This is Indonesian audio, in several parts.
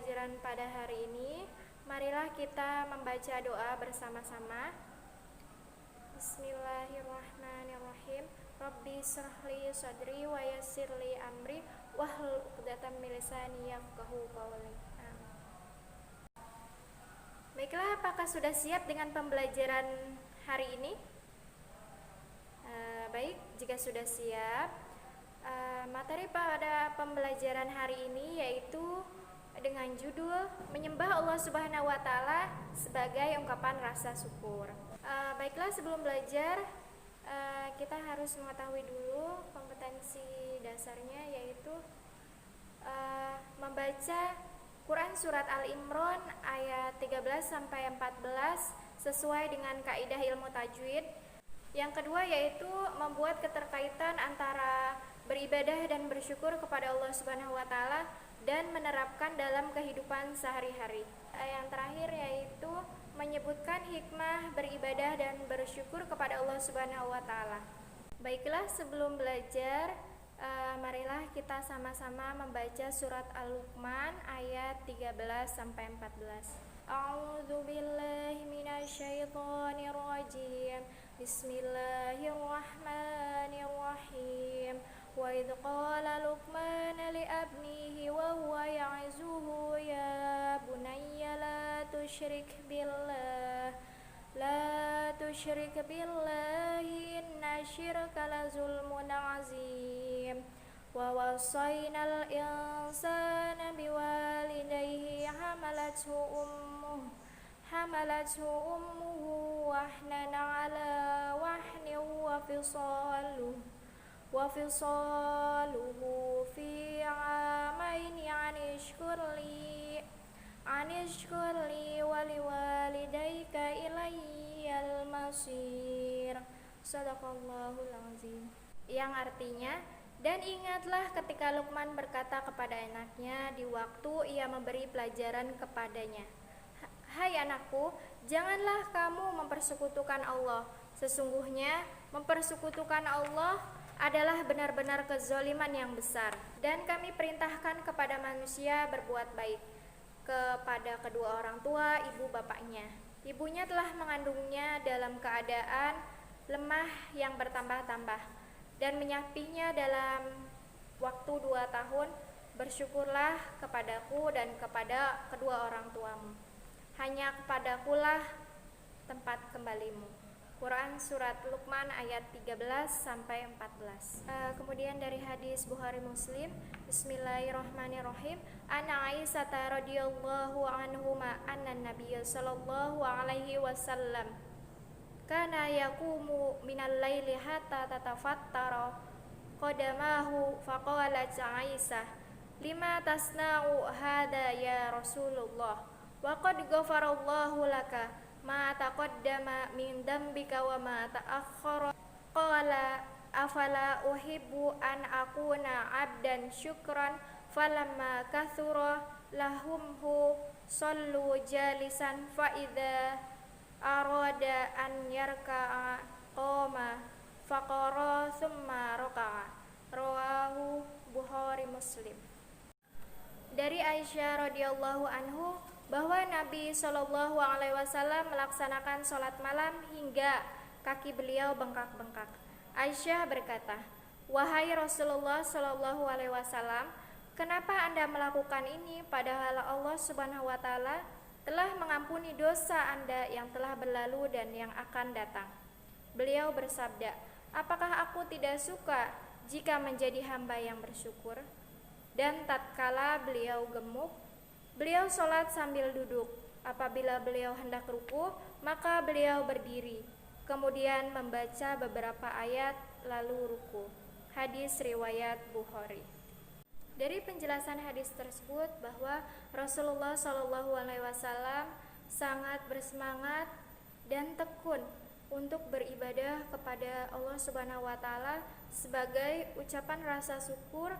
pembelajaran pada hari ini, marilah kita membaca doa bersama-sama. Bismillahirrahmanirrahim. Rabbi shrahli sadri wa yassirli amri wahlul 'uqdatam min lisani yafqahu qawli. Baiklah, apakah sudah siap dengan pembelajaran hari ini? Baik, jika sudah siap, materi pada pembelajaran hari ini yaitu dengan judul Menyembah Allah Subhanahu wa Ta'ala sebagai ungkapan rasa syukur. Baiklah, sebelum belajar kita harus mengetahui dulu kompetensi dasarnya, yaitu membaca Quran Surat Al-Imran ayat 13-14 sesuai dengan kaidah ilmu tajwid. Yang kedua yaitu membuat keterkaitan antara beribadah dan bersyukur kepada Allah Subhanahu wa Ta'ala dan menerapkan dalam kehidupan sehari-hari. Yang terakhir yaitu menyebutkan hikmah beribadah dan bersyukur kepada Allah Subhanahu wa Ta'ala. Baiklah, sebelum belajar, marilah kita sama-sama membaca surat Al-Luqman ayat 13-14. A'udzu billahi minasyaitonir rajim. Bismillahirrahmanirrahim. Wa idz qala Luqman li abnihi wa huwa ya'izuhu ya bunayya la tusyrik billahi inna syirka la zulmun 'azim. Wa wasainal insana biwalidayhi hamalathu ummuhu wahnan 'ala wahnin wa fisaluhu fi 'amaini anishkurli wa liwalidayka ilayyal masir. Shadaqallahul azim. Yang artinya, dan ingatlah ketika Luqman berkata kepada anaknya di waktu ia memberi pelajaran kepadanya, hai anakku, janganlah kamu mempersekutukan Allah. Sesungguhnya mempersekutukan Allah adalah benar-benar kezaliman yang besar. Dan kami perintahkan kepada manusia berbuat baik kepada kedua orang tua ibu bapaknya. Ibunya telah mengandungnya dalam keadaan lemah yang bertambah-tambah dan menyapihnya dalam waktu 2 tahun. Bersyukurlah kepadaku dan kepada kedua orang tuamu. Hanya kepadakulah tempat kembalimu. Quran Surat Luqman ayat 13-14. Kemudian dari hadis Bukhari Muslim, Bismillahirrahmanirrahim. Ana Aisyah radhiyallahu anhuma anna Nabiyya sallallahu alaihi wasallam kana yaqumu minal laili hatta tatafattara qadamahu faqalat Aisyah lima tasna'u hada ya Rasulullah wa qad ghafarallahu laka ma taqaddama min dambika wa ma ta'akhkhara. Qala afala uhibbu an akuna abdan syukran falamma kathura lahumhu sallu jalisan fa idza arada an yarka'a qoma faqara thumma raka'a. Rawahu Bukhari Muslim. Dari Aisyah radhiyallahu anhu bahwa Nabi Shallallahu alaihi wasallam melaksanakan sholat malam hingga kaki beliau bengkak-bengkak. Aisyah berkata, wahai Rasulullah Shallallahu alaihi wasallam, kenapa Anda melakukan ini padahal Allah Subhanahu wa Ta'ala telah mengampuni dosa Anda yang telah berlalu dan yang akan datang? Beliau bersabda, apakah aku tidak suka jika menjadi hamba yang bersyukur? Dan tatkala beliau gemuk, beliau sholat sambil duduk. Apabila beliau hendak ruku, maka beliau berdiri, kemudian membaca beberapa ayat lalu ruku. Hadis riwayat Bukhari. Dari penjelasan hadis tersebut bahwa Rasulullah Shallallahu alaihi wasallam sangat bersemangat dan tekun untuk beribadah kepada Allah Subhanahu wa Ta'ala sebagai ucapan rasa syukur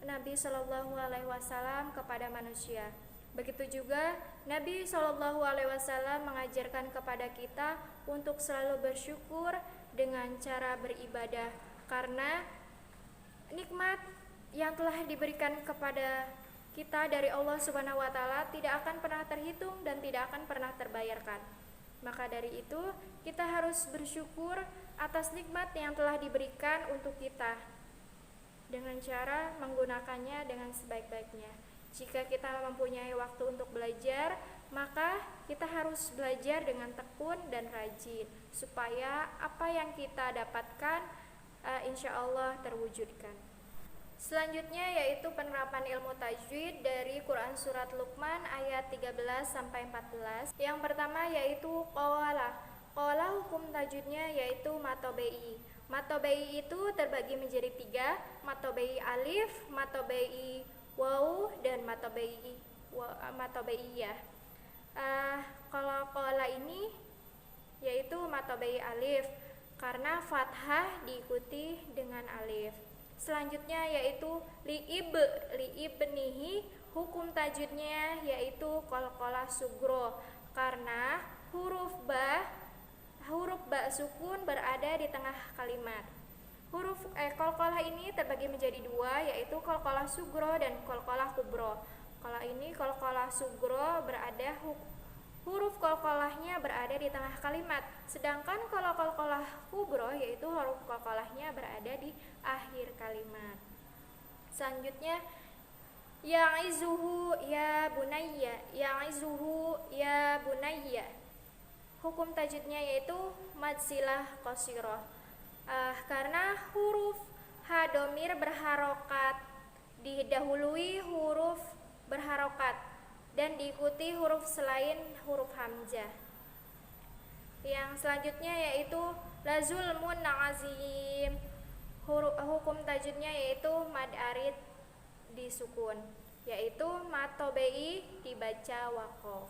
Nabi Shallallahu alaihi wasallam kepada manusia. Begitu juga Nabi Shallallahu alaihi wasallam mengajarkan kepada kita untuk selalu bersyukur dengan cara beribadah, karena nikmat yang telah diberikan kepada kita dari Allah Subhanahu wa taala tidak akan pernah terhitung dan tidak akan pernah terbayarkan. Maka dari itu, kita harus bersyukur atas nikmat yang telah diberikan untuk kita dengan cara menggunakannya dengan sebaik-baiknya. Jika kita mempunyai waktu untuk belajar, maka kita harus belajar dengan tekun dan rajin supaya apa yang kita dapatkan insya Allah terwujudkan. Selanjutnya yaitu penerapan ilmu tajwid dari Quran Surat Luqman ayat 13 sampai 14. Yang pertama yaitu qawala. Qawala hukum tajwidnya yaitu matobei. Matobei itu terbagi menjadi 3, matobei alif, matobei waw, dan matobei ya. Kalau qawala ini yaitu matobei alif karena fathah diikuti dengan alif. Selanjutnya yaitu liibnihi, hukum tajwidnya yaitu qalqalah sugro karena huruf ba sukun berada di tengah kalimat. Qalqalah ini terbagi menjadi 2 yaitu qalqalah sugro dan qalqalah kubro. Kalau ini qalqalah sugro berada huruf qalqalahnya berada di tengah kalimat, sedangkan kalau qalqalah kubro yaitu huruf qalqalahnya berada di akhir kalimat. Selanjutnya ya'izuhu ya bunayya, ya'izuhu ya bunayya. Hukum tajwidnya yaitu mad silah qasirah. Karena huruf ha domir berharokat didahului huruf berharokat dan diikuti huruf selain huruf hamzah. Yang selanjutnya yaitu lazulmun azim. Hukum tajwidnya yaitu mad arid disukun, yaitu matobei dibaca waqaf.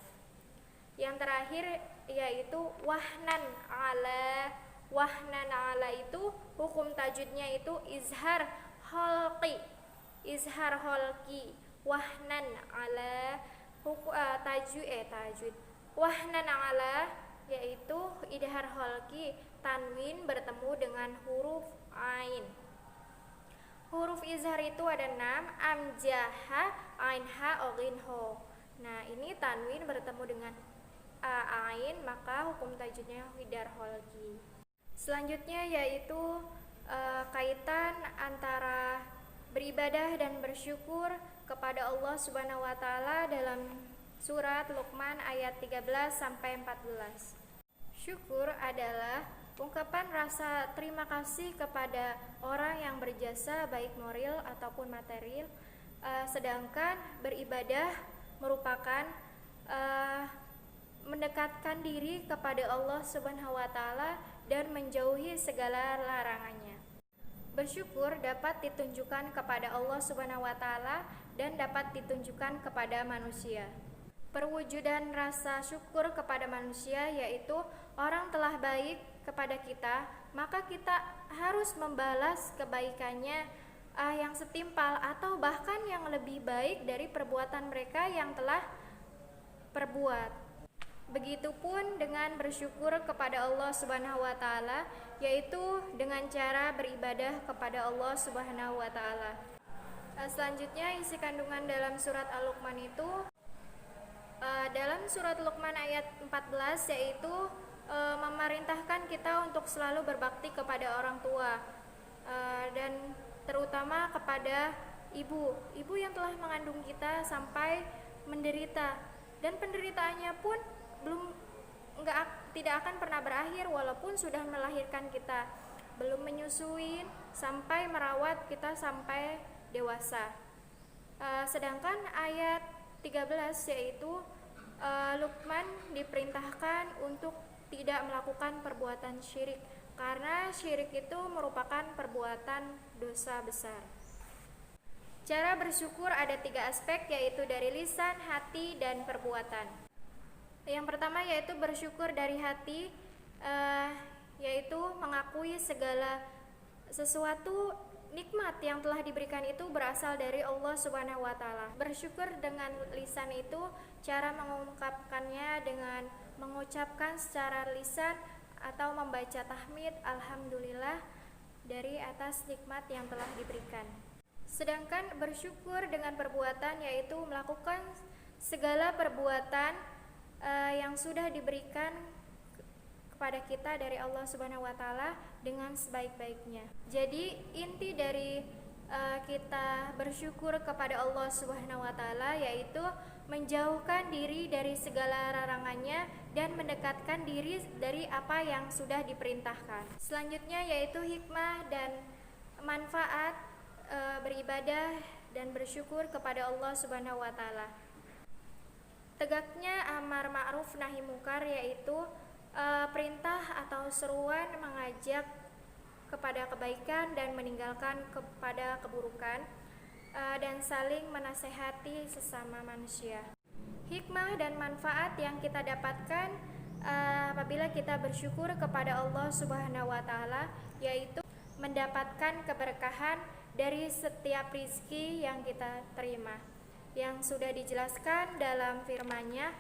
Yang terakhir yaitu wahnan ala. Wahnan ala itu hukum tajwidnya itu izhar holqi. Wahnan ala tajwid wahnan ala yaitu idhar holki, tanwin bertemu dengan huruf ain. Huruf izhar itu ada 6, amjaha, ainha, oghinho. Nah ini tanwin bertemu dengan ain, maka hukum tajwidnya idhar holki. Selanjutnya yaitu kaitan antara beribadah dan bersyukur kepada Allah Subhanahu wa taala dalam surat Luqman ayat 13 sampai 14. Syukur adalah ungkapan rasa terima kasih kepada orang yang berjasa baik moral ataupun material, sedangkan beribadah merupakan mendekatkan diri kepada Allah Subhanahu wa taala dan menjauhi segala larangannya. Bersyukur dapat ditunjukkan kepada Allah Subhanahu wa taala dan dapat ditunjukkan kepada manusia. Perwujudan rasa syukur kepada manusia yaitu orang telah baik kepada kita, maka kita harus membalas kebaikannya yang setimpal atau bahkan yang lebih baik dari perbuatan mereka yang telah perbuat. Begitupun dengan bersyukur kepada Allah Subhanahu wa taala, yaitu dengan cara beribadah kepada Allah Subhanahu wa taala. Selanjutnya isi kandungan dalam surat Al-Luqman itu dalam surat Luqman ayat 14 yaitu memerintahkan kita untuk selalu berbakti kepada orang tua dan terutama kepada ibu yang telah mengandung kita sampai menderita, dan penderitaannya pun tidak akan pernah berakhir walaupun sudah melahirkan kita, belum menyusuin sampai merawat kita sampai dewasa. Sedangkan ayat 13 yaitu Luqman diperintahkan untuk tidak melakukan perbuatan syirik karena syirik itu merupakan perbuatan dosa besar. Cara bersyukur ada 3 aspek yaitu dari lisan, hati, dan perbuatan. Yang pertama yaitu bersyukur dari hati, yaitu mengakui segala sesuatu nikmat yang telah diberikan itu berasal dari Allah Subhanahu wa taala. Bersyukur dengan lisan itu cara mengungkapkannya dengan mengucapkan secara lisan atau membaca tahmid alhamdulillah dari atas nikmat yang telah diberikan. Sedangkan bersyukur dengan perbuatan yaitu melakukan segala perbuatan yang sudah diberikan kepada kita dari Allah Subhanahu wa taala dengan sebaik-baiknya. Jadi inti dari kita bersyukur kepada Allah Subhanahu wa taala yaitu menjauhkan diri dari segala larangannya dan mendekatkan diri dari apa yang sudah diperintahkan. Selanjutnya yaitu hikmah dan manfaat beribadah dan bersyukur kepada Allah Subhanahu wa taala. Tegaknya amar ma'ruf nahi mungkar yaitu perintah atau seruan mengajak kepada kebaikan dan meninggalkan kepada keburukan, dan saling menasehati sesama manusia. Hikmah dan manfaat yang kita dapatkan apabila kita bersyukur kepada Allah Subhanahu wa taala yaitu mendapatkan keberkahan dari setiap rizki yang kita terima, yang sudah dijelaskan dalam firman-Nya,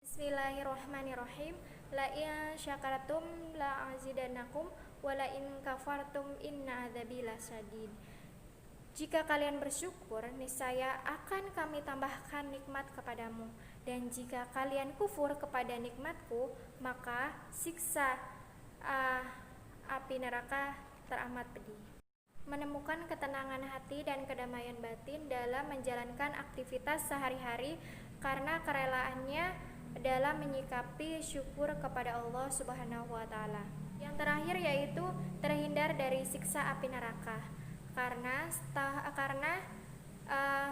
Bismillahirrahmanirrahim, la in syakartum la azidannakum wa la in kafartum inna adzabi lasyadid. Jika kalian bersyukur, niscaya akan kami tambahkan nikmat kepadamu, dan jika kalian kufur kepada nikmatku, maka siksa api neraka teramat pedih. Menemukan ketenangan hati dan kedamaian batin dalam menjalankan aktivitas sehari-hari karena kerelaannya dalam menyikapi syukur kepada Allah Subhanahu wa taala. Yang terakhir yaitu terhindar dari siksa api neraka karena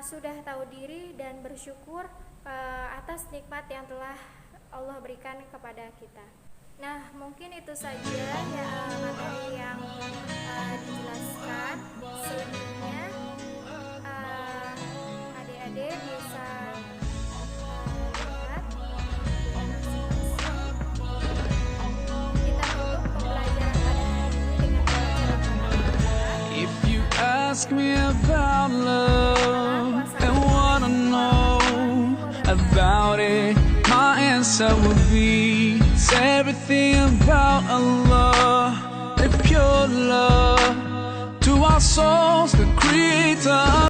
sudah tahu diri dan bersyukur atas nikmat yang telah Allah berikan kepada kita. Nah, mungkin itu saja ya materi yang dijelaskan. Selanjutnya adik-adik bisa lihat kita tutup pembelajaran pada hari ini dengan pembelajaran Al-Quran. If you ask me about love and wanna know about it, my answer would be it's everything about Allah, the pure love to our souls, the Creator.